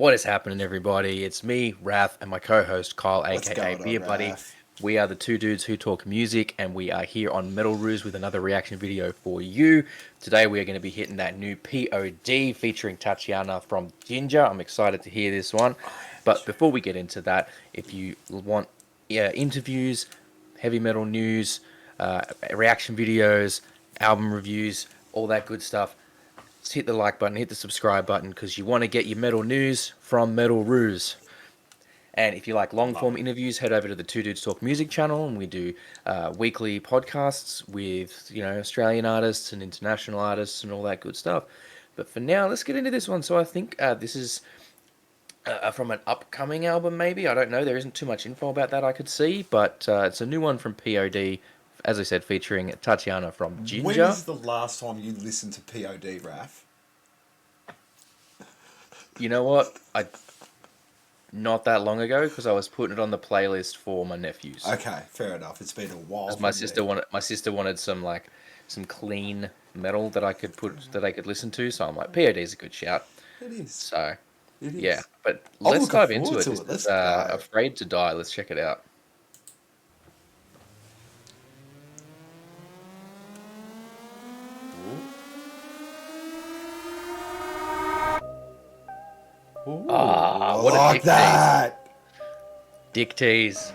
What is happening, everybody? It's me, Raph, and my co-host Kyle, What's aka going on, Beer Buddy. Raf? We are the two dudes who talk music, and we are here on Metal Ruse with another reaction video for you. Today, we are going to be hitting that new P.O.D. featuring Tatiana from Ginger. I'm excited to hear this one. But before we get into that, if you want interviews, heavy metal news, reaction videos, album reviews, all that good stuff, just hit the like button, hit the subscribe button, because you want to get your metal news from Metal Ruse. And if you like long Love form it. interviews, head over to the Two Dudes Talk Music channel, and we do weekly podcasts with Australian artists and international artists and all that good stuff. But for now, let's get into this one. So I think this is from an upcoming album, maybe. I don't know. There isn't too much info about that I could see, but it's a new one from P.O.D. As I said, featuring Tatiana from When Ginger. is the last time you listened to P.O.D, Raf? You know what? Not that long ago, because I was putting it on the playlist for my nephews. Okay, fair enough. It's been a while Because from me. my sister wanted some clean metal that I could listen to. So I'm like, POD is a good shout. It is. So It yeah, is. but I'm let's looking dive into forward it. to This it. is Let's go. Afraid to Die. Let's check it out. Ooh, Ah, I what a like dick tease! that. Dick tease.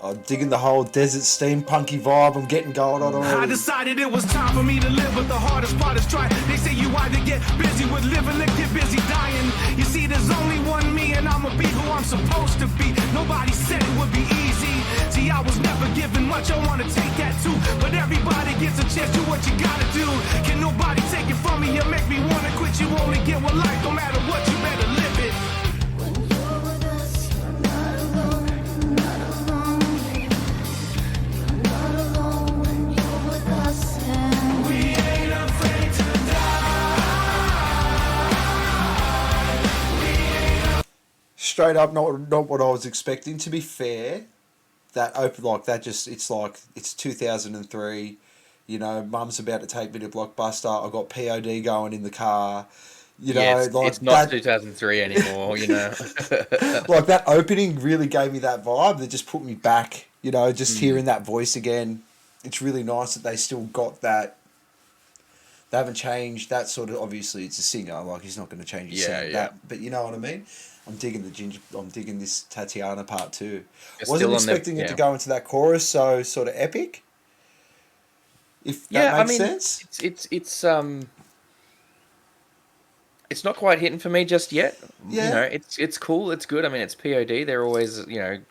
I'm digging the whole desert steampunky vibe. I'm getting going on I already. decided it was time for me to live, but the hardest part is try. They say you either get busy with living or get busy dying. You see, there's only one me, and I'ma be who I'm supposed to be. Nobody said it would be easy. See, I was never given much, I wanna take that too. But everybody gets a chance, do what you gotta do. Can nobody take it from me? You make me wanna quit. You only get one life, no matter what, you better live it. Straight up, not what I was expecting. To be fair, that open like that just it's 2003. Mum's about to take me to Blockbuster. I got POD going in the car. Yeah, it's Like not that. 2003 anymore. Like that opening really gave me that vibe. That just put me back. Just Mm. hearing that voice again. It's really nice that they still got that. They haven't changed that sort of. Obviously, it's a singer. Like he's not going to change his Yeah, sound. yeah. But you know what I mean. I'm digging the ginger. I'm digging this Tatiana part too. It's Wasn't still on the expecting it to yeah. go into that chorus so sort of epic. If that Yeah, I makes mean, sense. it's not quite hitting for me just yet. Yeah. It's cool. It's good. I mean, it's POD. They're always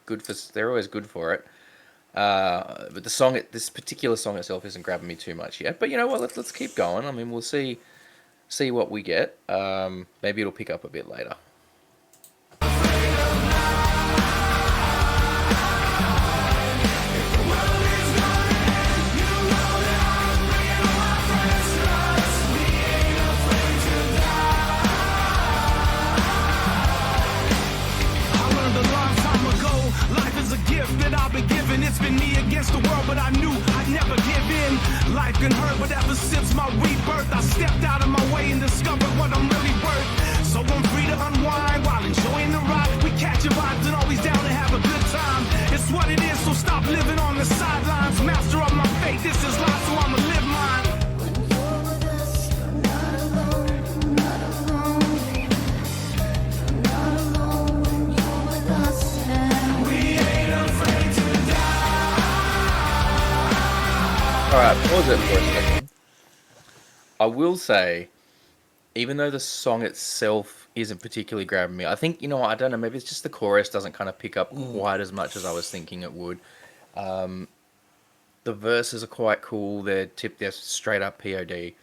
good for. They're always good for it. But this particular song itself isn't grabbing me too much yet. But you know what? Let's keep going. I mean, we'll see what we get. Maybe it'll pick up a bit later. I learned a long time ago, life is a gift that I've been given. It's been me against the world, but I knew I'd never give in. Life can hurt, but ever since my rebirth, I stepped out of my way and discovered what I'm really worth. So I'm free to unwind while enjoying the ride. We catching vibes and always down to have a good time. It's what it is, so stop living on the sidelines. Master of my fate, this is life, so I'ma live mine. All right, pause it for a second. I will say, even though the song itself isn't particularly grabbing me, I think I don't know. Maybe it's just the chorus doesn't kind of pick up quite as much as I was thinking it would. The verses are quite cool. They're straight up POD.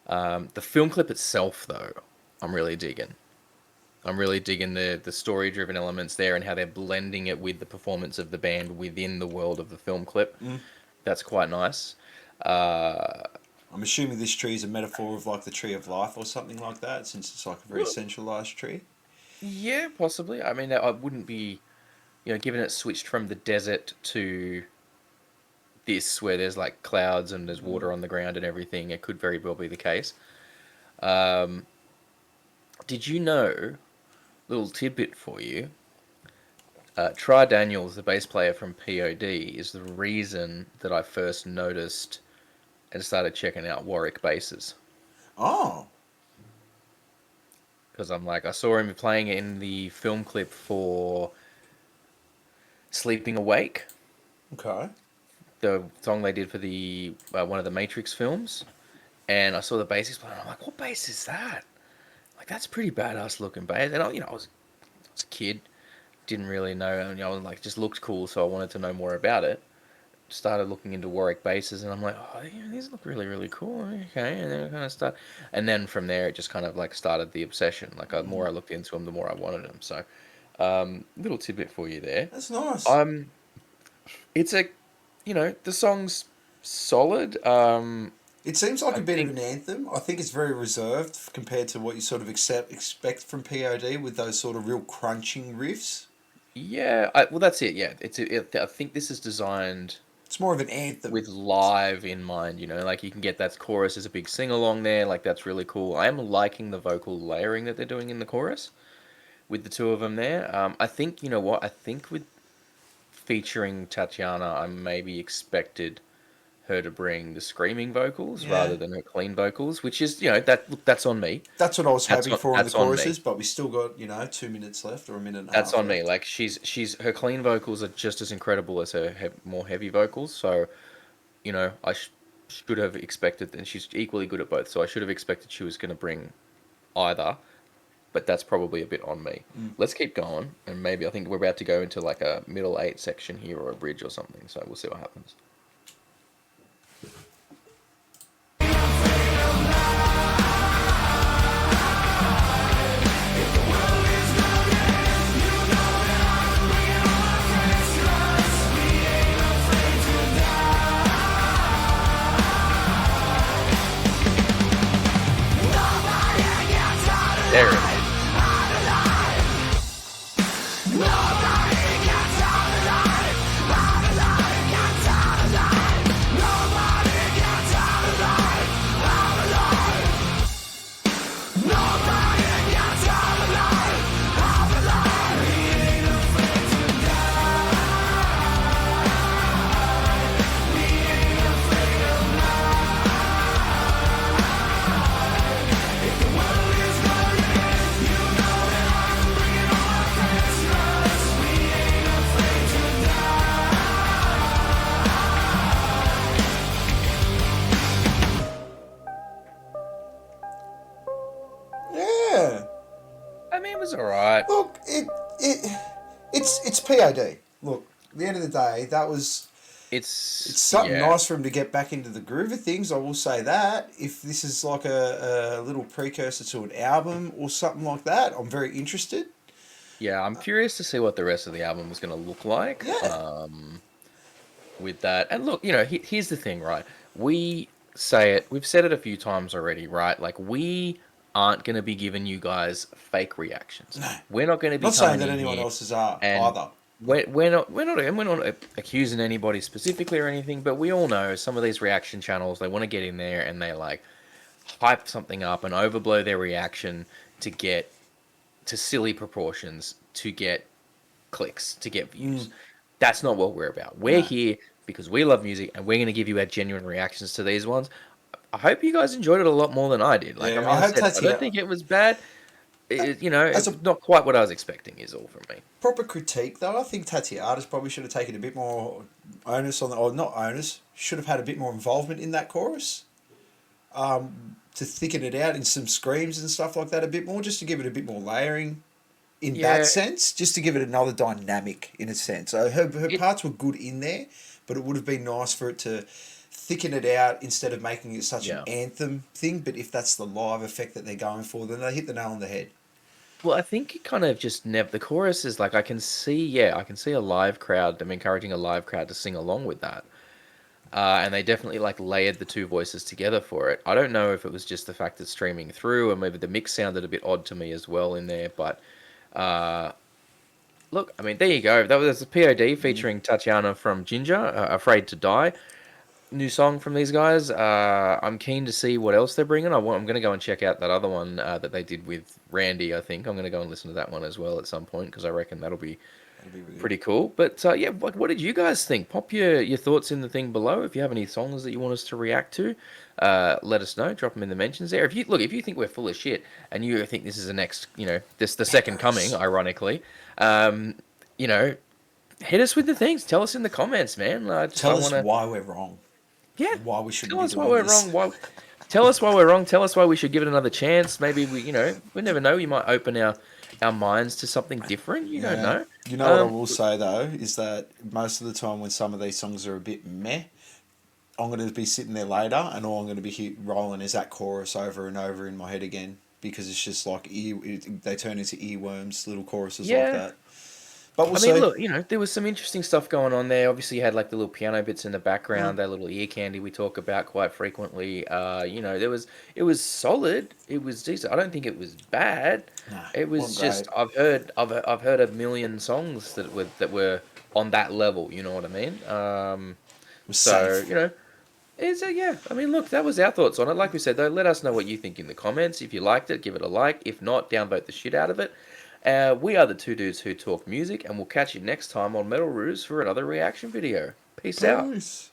The film clip itself, though, I'm really digging. I'm really digging the story driven elements there and how they're blending it with the performance of the band within the world of the film clip. That's quite nice. I'm assuming this tree is a metaphor of like the tree of life or something like that, since it's like a very centralized tree. Yeah, possibly. I mean, I wouldn't be, given it switched from the desert to this, where there's like clouds and there's water on the ground and everything, it could very well be the case. Did you know Little tidbit for you. Tri Daniels, the bass player from P.O.D, is the reason that I first noticed and started checking out Warwick basses. Oh, Because I'm like, I saw him playing in the film clip for Sleeping Awake, okay. the song they did for the one of the Matrix films, and I saw the bass playing. I'm like, what bass is that? Like, that's pretty badass looking bass. And I was a kid, didn't really know, and like, just looked cool, so I wanted to know more about it. Started looking into Warwick basses, and I'm like, oh, yeah, these look really, really cool. Okay, and then I kind of and then from there, it just kind of like started the obsession. Like, the more I looked into them, the more I wanted them. So, little tidbit for you there. That's nice. It's the song's solid. It seems like I a bit of think, an anthem. I think it's very reserved compared to what you sort of expect from POD with those sort of real crunching riffs. yeah, well, that's it. Yeah, I think this is designed It's more of an anthem. with live in mind. Like you can get that chorus as a big sing along there. Like that's really cool. I am liking the vocal layering that they're doing in the chorus with the two of them there. I think you know what I think with featuring Tatiana, I maybe expected her to bring the screaming vocals Yeah. rather than her clean vocals, which is look, that's on me. That's what I was That's hoping on, for in the that's on me. choruses, but we still got, 2 minutes left or a minute and a That's half on me. left. Like she's her clean vocals are just as incredible as her more heavy vocals. So I should have expected, and she's equally good at both. So I should have expected she was going to bring either, but that's probably a bit on me. Let's keep going, and maybe I think we're about to go into like a middle eight section here or a bridge or something. So we'll see what happens. There it is. Yeah. I mean, it was alright. Look, it's POD. Look, at the end of the day, it's It's something yeah. nice for him to get back into the groove of things. I will say that. If this is like a little precursor to an album or something like that, I'm very interested. Yeah, I'm curious to see what the rest of the album is going to look like. Yeah. With that. And look, here's the thing, right? We've said it a few times already, right? Like, we aren't going to be giving you guys fake reactions. No. We're not going to be Not saying coming that in anyone here else's are and either. we're not accusing anybody specifically or anything, but we all know some of these reaction channels, they want to get in there and they like hype something up and overblow their reaction to get to silly proportions, to get clicks, to get views. That's not what we're about. We're No. here because we love music and we're going to give you our genuine reactions to these ones. I hope you guys enjoyed it a lot more than I did. Like, Yeah, I mean, I hope I Tatiana- don't think it was bad. As It's not quite what I was expecting is all from me. Proper critique, though, I think Tatiana probably should have taken a bit more onus on or not onus, should have had a bit more involvement in that chorus. To thicken it out in some screams and stuff like that a bit more, just to give it a bit more layering in Yeah. that sense, just to give it another dynamic in a sense. So her parts were good in there, but it would have been nice for it to thicken it out instead of making it such Yeah. an anthem thing. But if that's the live effect that they're going for, then they hit the nail on the head. Well, I think it kind of just never. The chorus is like I can see a live crowd. I'm encouraging a live crowd to sing along with that, and they definitely like layered the two voices together for it. I don't know if it was just the fact that streaming through, and maybe the mix sounded a bit odd to me as well in there. But look, I mean, there you go. That was a POD featuring Tatiana from Ginger, Afraid to Die. new song from these guys. I'm keen to see what else they're bringing. I'm going to go and check out that other one that they did with Randy. I think I'm going to go and listen to that one as well at some point because I reckon that'll be That'd be really pretty cool. But yeah, what did you guys think? Pop your thoughts in the thing below. If you have any songs that you want us to react to, let us know. Drop them in the mentions there. If you think we're full of shit and you think this is the next, this the second coming, ironically, you know, hit us with the things. Tell us in the comments, man. Tell us why we're wrong. Yeah. Why we shouldn't Tell be us why doing we're this. wrong. Tell us why we're wrong. Tell us why we should give it another chance. Maybe we never know. We might open our minds to something different. You don't know. You know what I will say though is that most of the time when some of these songs are a bit meh, I'm going to be sitting there later and all I'm going to be rolling is that chorus over and over in my head again because it's just like they turn into earworms, little choruses like that. But we'll see. Look, there was some interesting stuff going on there. Obviously, you had like the little piano bits in the background, that little ear candy we talk about quite frequently. It was solid. It was decent. I don't think it was bad. Nah, It was wasn't just great. I've heard a million songs that were on that level. You know what I mean? It was So safe. yeah. I mean, look, that was our thoughts on it. Like we said, though, let us know what you think in the comments. If you liked it, give it a like. If not, downvote the shit out of it. We are the two dudes who talk music, and we'll catch you next time on Metal Ruse for another reaction video. Peace out. Peace.